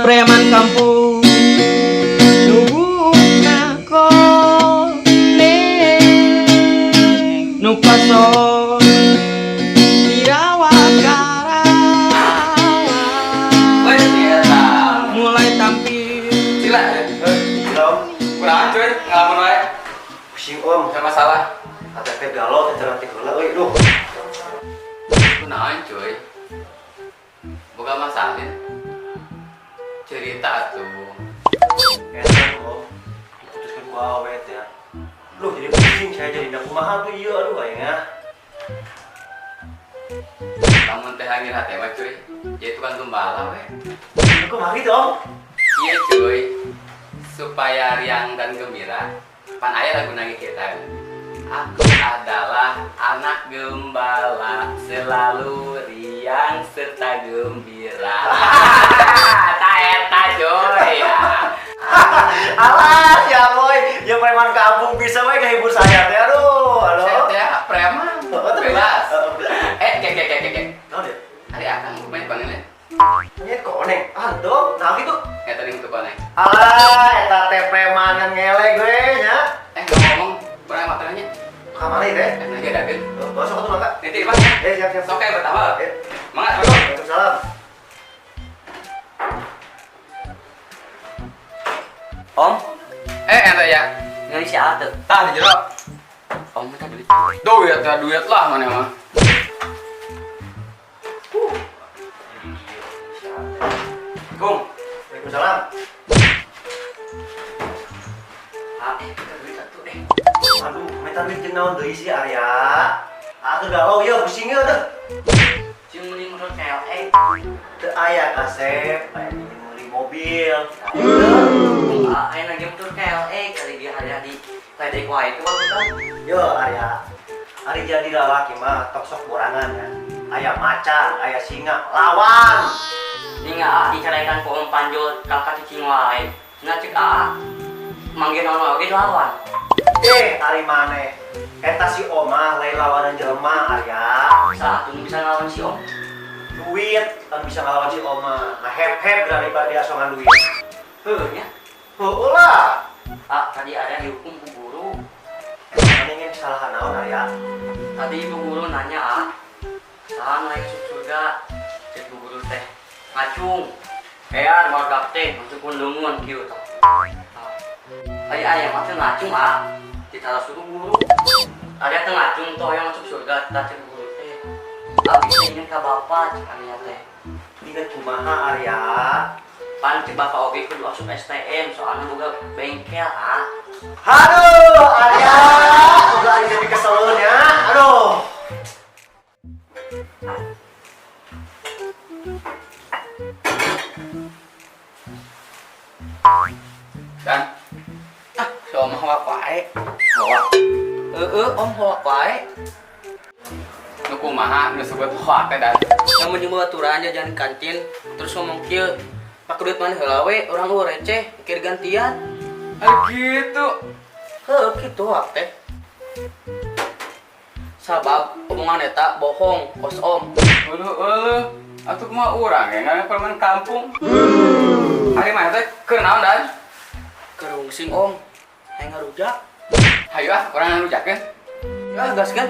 preman kampung nubuka koneng nu pason dirawakara mulai tampil sila kurang cuy ngalamun wae pusing om ada masalah KTP galau kita nanti heula euy duh kunaon cuy boga masalahnya cerita tuh enak om diputuskan ku awet ya lu jadi pusing saya jadi ndak kumaha tuh ieu aduh ayeuna kamu teh angin hati mah cuy jadi tukang gembala we aku mah gitu om iya cuy supaya riang dan gembira pan aya lagu nangis kita aku adalah anak gembala selalu riang serta gembira tak eta cuy ya alah ya boy ya preman kampung bisa we ngehibur saya teh aduh halo saya teh preman bebas kek naon ya hari akang main panggilnya nyet koneng ando nah gitu ya tadi untuk koneng alah eta teh premanan ngelek gue nya nggak ngomong pernah makanannya kamari teh lagi ada bin masuk atuh mangga nanti di mana siap sok kayak pertama Eh, mangat betul Waalaikumsalam Om, ente ya ngali si Ate. tah di jero Om minta duit. duit lah mana mah Kum Waalaikumsalam Minta duit satu deh. aduh minta duit jeung naon deui sih Arya aku galau ya pusing ya deh Cuma beli motor KLE. teu aya kasep aya beli mobil Ayo lagi motor KLE kali dia ada di ledek wae itu kan. yo Arya hari jadi lalaki mah tok sok borangan ya aya macan aya singa lawan Ini nggak diceraikan ku Om Panjul kakak cicing wae. Nggak cek manggil orang oge lawan. Ari maneh eta si Oma lain lawanan jelema Arya Satu bisa lawan si Om. duit kan bisa ngelawan si Oma ngehep-hep daripada dia songan duit Heunya. heuh lah Tadi ada dihukum ku guru. emang ingin kesalahan naon Arya Tadi ibu guru nanya, "Saan lain masuk surga?" Cek ibu guru teh. Ngacung. Ean warga teh masuk kundungan kieu tah. Aya mah teh ngacung ditara suruh guru. Ada teh ngacung toh yang masuk surga tah cek guru teh. Abi teh ingin ka bapak cek anya teh. ingat kumaha Arya Pan cek bapak oge kudu asup STM soalnya boga bengkel aduh Arya udah jadi keselun ya aduh dan si Om hoak wae. Hoak. Om hoak wae. nu kumaha nu sebut hoak teh dan Namun jeung baturan jajan kantin terus ngomong kieu, "Pak duit mana heula we, urang receh, mikir gantian." gitu Heuh kitu hoak teh. Sabab omongan eta bohong, kos Om. atuh kumaha urang ya ngana permen kampung hari mana teh keur naon dan Kerungsing Om, hayang ngarujak. hayu urang ngarujakeun Ya gas kan.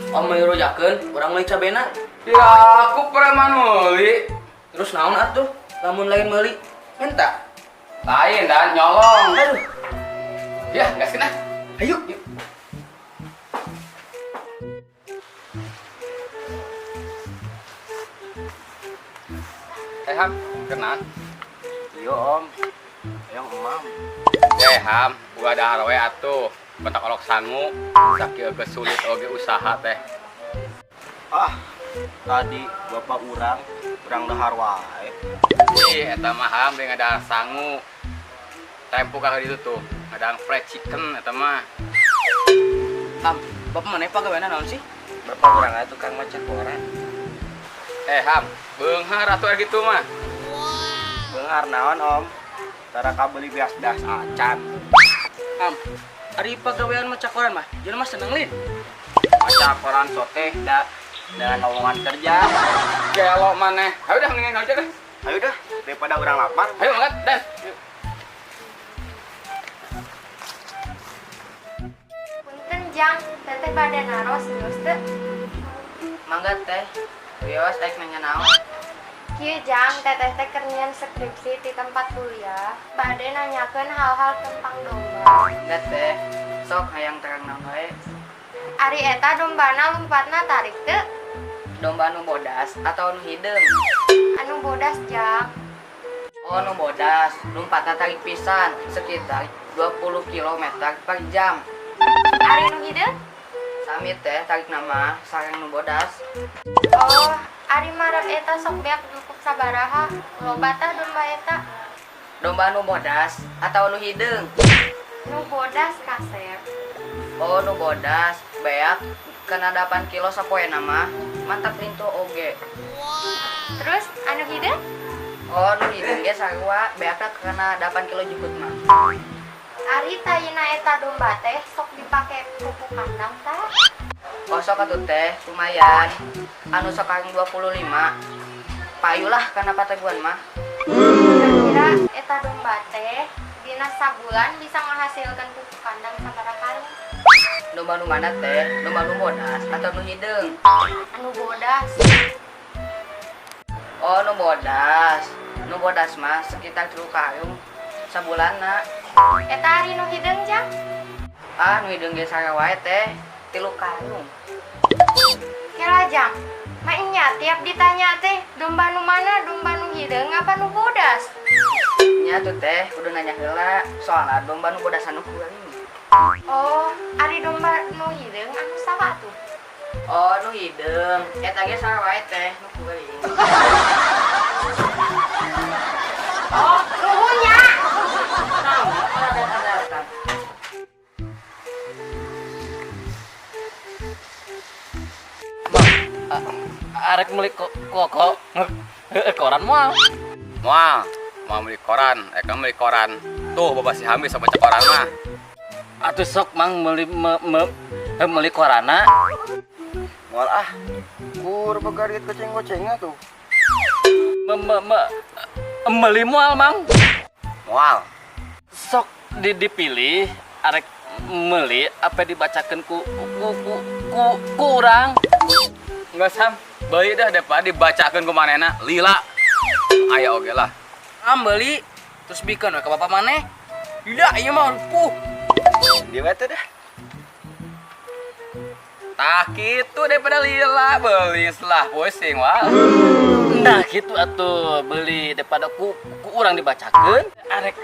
Om mau rujakeun, urang meuli cabena. ya aku preman meuli Terus naon atuh? Lamun lain meuli, minta. lain dan nyolong Aduh, ya gas kena ayo. Ham, kenal? iya Om yang emam Ham, gua ada harwe atuh bentak olok sangu sakieu kesulit oge usaha teh tadi bapak urang dahar wae eta mah Ham deui ngadahar sangu tempo ka ditu tuh ngadahar fried chicken eta mah Bapak mana pagaweana naon sih? bapak urang aya tukang macet koran Ham, beunghar atuh gitu mah beunghar naon Om tara kabeli beas-beas acan Ari pagawean maca koran mah, jelema seneng lin. maca koran soteh dengan lowongan kerja gelo maneh ayo dah mendingan aja deh Ayo dah, daripada orang lapar. Ayo angkat dan. Punten Jang, teteh pada naros terus teh. Mangga teh. Wios daek nanya naon? Kieu Jang, teteh teh kernian skripsi di tempat kuliah. Bade nanyakeun hal-hal tentang domba. Enggak teh. Sok hayang terang naon wae. Ari eta dombana lumpatna tarik teu? Domba nu bodas atau nu hideung? Anu bodas Jang. Oh, nu bodas. Lompatna tarik pisan sekitar 20 km per jam. Ari nu hideung? Sami teh tarik nama sareng nu bodas. Oh, ari marep eta sok beak cukup sabaraha. Loba tah domba eta. Domba nu bodas atau nu hideung? Nu bodas kasep. Oh, nu bodas. Beak kena 8 kilo sapoe nama. Mantap rinto oge. Terus anu hideung? Oh, nu hideung ge sarua beakna kena 8 kilo jukut mah. Ari tayina eta domba teh sok dipake pupuk kandang tah. Oh, sok atuh teh lumayan. Anu sakareng 25. Payulah kana pateguan mah. Kira-kira eta domba teh dina sabulan bisa menghasilkan pupuk kandang sabaraha karung? Domba nu mana teh? Domba nu bodas atau nu hideung? Anu bodas. Oh, nu bodas. Nu bodas mah sekitar 3 karung sabulanna. Eta ari nu hideung Jang? Ah, nu hideung ge sare wae teh 3 karung. Kira Jang, mainnya tiap ditanya teh domba nu mana, domba nu hideung apa nu bodas? Nya tuh teh kudu nanya heula soalna domba nu bodas anu kuring. Oh, ari domba nu hideung anu saha tuh? Oh, nu hideung eta ge sare wae teh nu kuring. Oh, nuhunnya. Naon? Ada. Arek meuli kok koran moal. Mau beli koran, eka beli koran. Tuh bapak si Hamis sama baca koran mah. Atuh sok mang meuli korana. Moal ah. Kur begarit keceng-kecengnya tuh. Meuli moal mang. Moal. Sok dipilih arek meuli apa dibacakeun ku urang. Enggak sam, bayi dah daripada dibacakeun ku manehna lila. Aya oge lah. Ambeli terus bikeun we ka bapak maneh. Tidak, ieu mah puh. Di mata dah. Tah kitu daripada lila beulis lah pusing wal. Nah gitu atuh beli daripada ku urang dibacakeun arek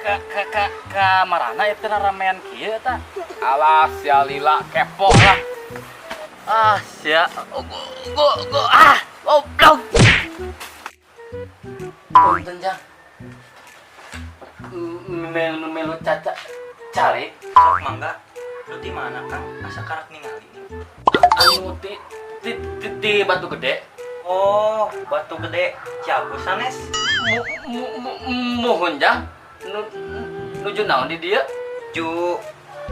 ka marana eta ramean kieu eta. Alas ya lila kepo lah. Ah sia goblok. Punten Jang. Melu caca cari Sok mangga, lu di mana Kang? Asa karak ningali nih. anu di batu gede. Oh, batu gede, Ciabu sanes. Mohon Jang. Nuju naon di dieu? Ju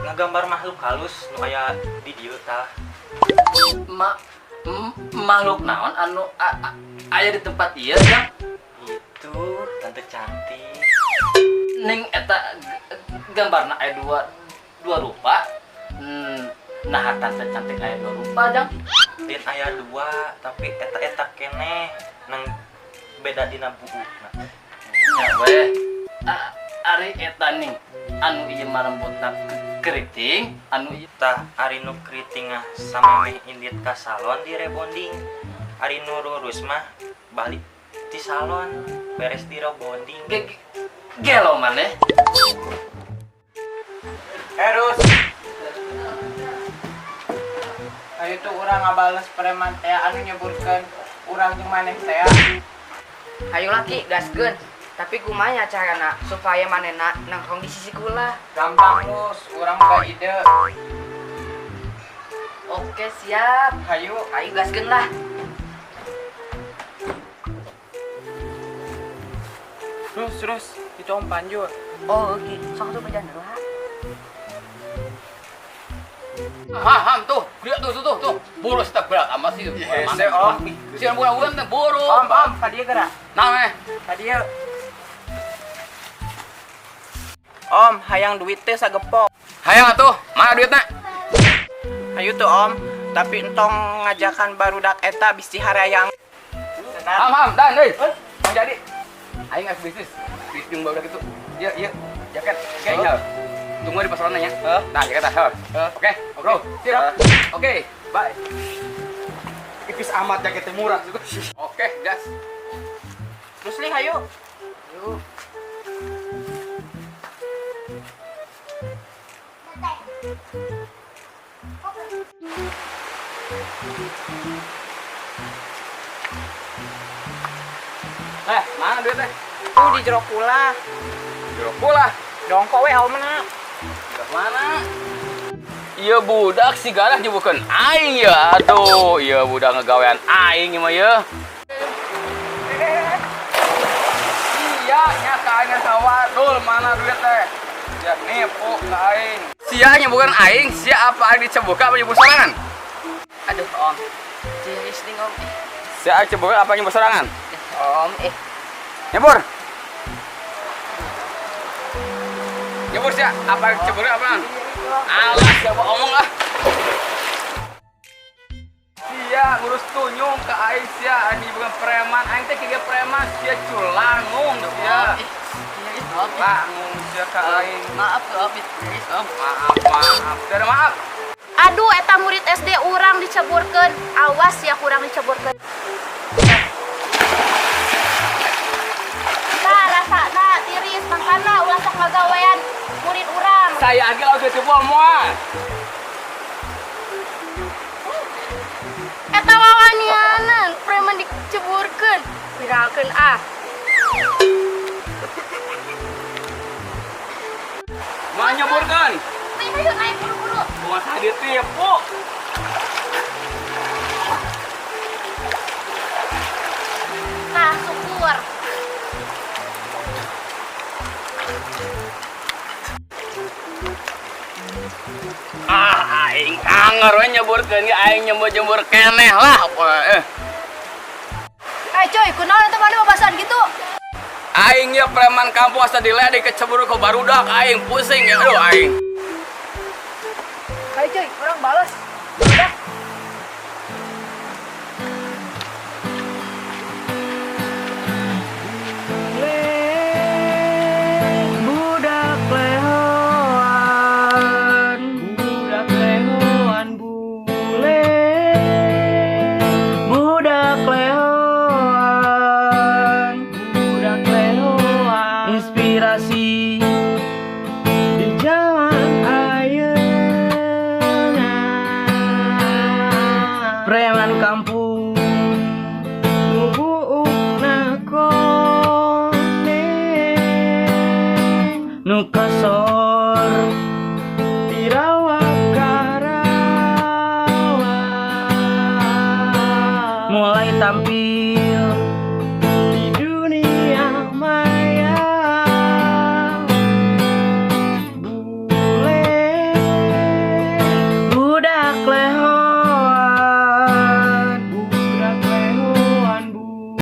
ngagambar makhluk halus nu aya di dieu tah. Makhluk naon anu aya di tempat ieu Jang? Itu tante cantik. Ning eta gambarna aya dua rupa. Nah tante cantik aya 2 rupa Jang. Din aya 2, tapi eta keneh nang beda dina buukna. Ya weh. Ari eta ning anu ieu marembutna keriting, anu ieu Tah ari nu kriting ah samemeh indit ka salon di rebonding. Ari nu lurus mah balik di salon beres di rebonding. gelo maneh. Terus ayo tuh orang ngabales preman teh anu nyeburkeun urang jeung maneh teh. Ayo laki gaskeun. Tapi kumaha carana supaya manehna nongkrong di sisi kula? Gampang Mus, urang boga ide. Oke, siap. Hayu, Ayo gaskeun lah. terus itu om panjur. Oh, oke. Sok tuh berjalan dulu, ha. Ham tuh, lihat tuh. Boros tak berat amat sih. Hese, Om. Sian bulan teh boros. Om, kadieu geura. Nah, Kadieu. Om, hayang duit teh sagepok. hayang atuh, mana duitna? Hayu tuh Om, tapi entong ngajakan barudak eta bisi harayang. Ham, dan euy. Mau jadi. Aing ngas bisnis. Bisnis baru gitu. Iya, jaket kayaknya. Tunggu di pasaran ya. Nah, jaket dah. Oke, bro. Siap. Oke, bye. Tipis amat jaketnya murah juga. Oke, gas. Terus li hayu. Mana duitnya? Tuh di jero kula. Jeruk pula. Dongko we haul mana? Mana? Iya budak si garah bukan aing ya. Aduh, iya budak ngegawean aing mah ya. Iya, nyata aing sawadul mana duit teh. Ya nipu ka aing. Sia nya bukan aing, sia apa aing dicebuka apa nyebut sorangan? Aduh Om, serius nih Om. Sia aing cebuka apa nyebut sorangan? Om, Nyebur. Nyebur sia apa cebuka apa? Alah, siapa omong ah. Sia ngurus tunyung ke aing sia ani bukan preman. Aing teh kieu preman sia culangung sia. Langung sia ka aing. Maaf Om, serius Om. Maaf. Tidak maaf. Aduh, eta murid SD urang diceburkeun. Awas ya kurang diceburkeun. Nah, rasana tiris mangkana ulah sok ngagawean murid urang. Saya age langsung coba moal. Eta wawanianan preman diceburkeun. Viralkeun ah. Mau nyeburkan. Ayo naik buru-buru. Buat hadir tipu. Nah, syukur. Aing kanger we nyeburkeun ge aing nyembur-nyembur keneh lah. Coy, kunaon eta mana babasan gitu? Aing ya preman kampung asa dilede kecebur ke barudak aing pusing ya aduh aing. Ayo coy, orang balas. Udah. Budak lehoan bule. Budak lehoan inspirasi di zaman ayeuna. Preman kampung nubuukna kone nu kasor dirawat karawa mulai tampil